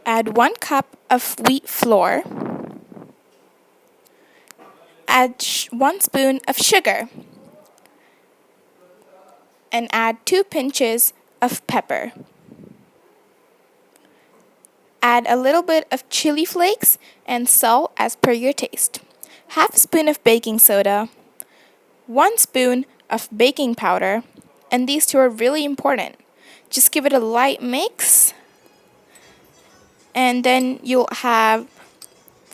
Add 1 cup of wheat flour. Add 1 spoon of sugar. And add 2 pinches of pepper. Add a little bit of chili flakes and salt as per your taste. Half a spoon of baking soda. 1 spoon of baking powder. And these two are really important. Just give it a light mix. And then you'll have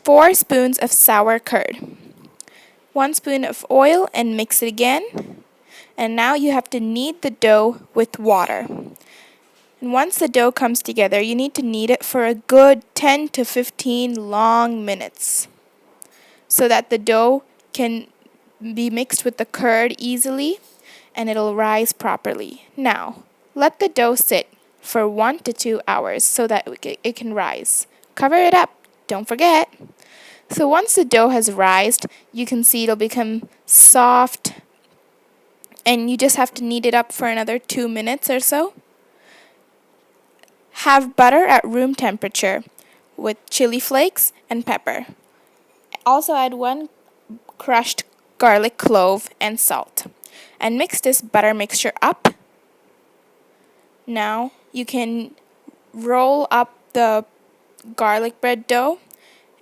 4 spoons of sour curd. 1 spoon of oil and mix it again. And now you have to knead the dough with water. And once the dough comes together, you need to knead it for a good 10 to 15 long minutes so that the dough can be mixed with the curd easily and it'll rise properly. Now, let the dough sit for 1 to 2 hours so that it can rise. Cover it up, don't forget. So once the dough has rised, you can see it'll become soft and you just have to knead it up for another 2 minutes or so. Have butter at room temperature with chili flakes and pepper. Also add 1 crushed garlic clove and salt. And mix this butter mixture up. Now you can roll up the garlic bread dough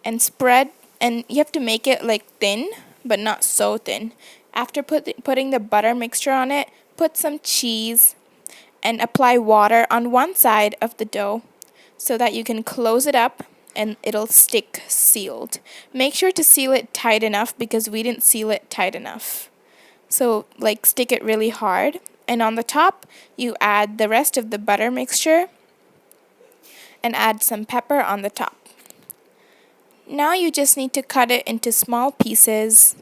and spread, and you have to make it like thin, but not so thin. After putting the butter mixture on it, put some cheese and apply water on one side of the dough so that you can close it up and it'll stick sealed. Make sure to seal it tight enough because we didn't seal it tight enough. So stick it really hard. And on the top, you add the rest of the butter mixture and add some pepper on the top. Now you just need to cut it into small pieces.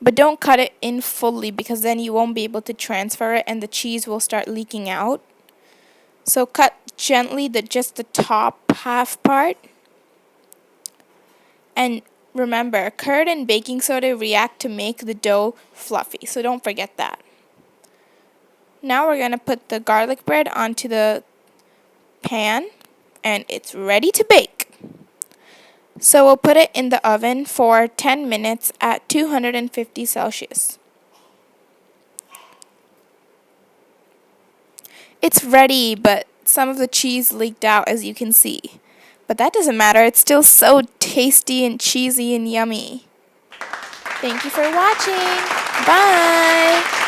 But don't cut it in fully because then you won't be able to transfer it and the cheese will start leaking out. So cut gently just the top half part. And remember, curd and baking soda react to make the dough fluffy, so don't forget that. Now we're going to put the garlic bread onto the pan and it's ready to bake. So we'll put it in the oven for 10 minutes at 250 Celsius. It's ready, but some of the cheese leaked out as you can see. But that doesn't matter, it's still so tasty and cheesy and yummy. Thank you for watching. Bye!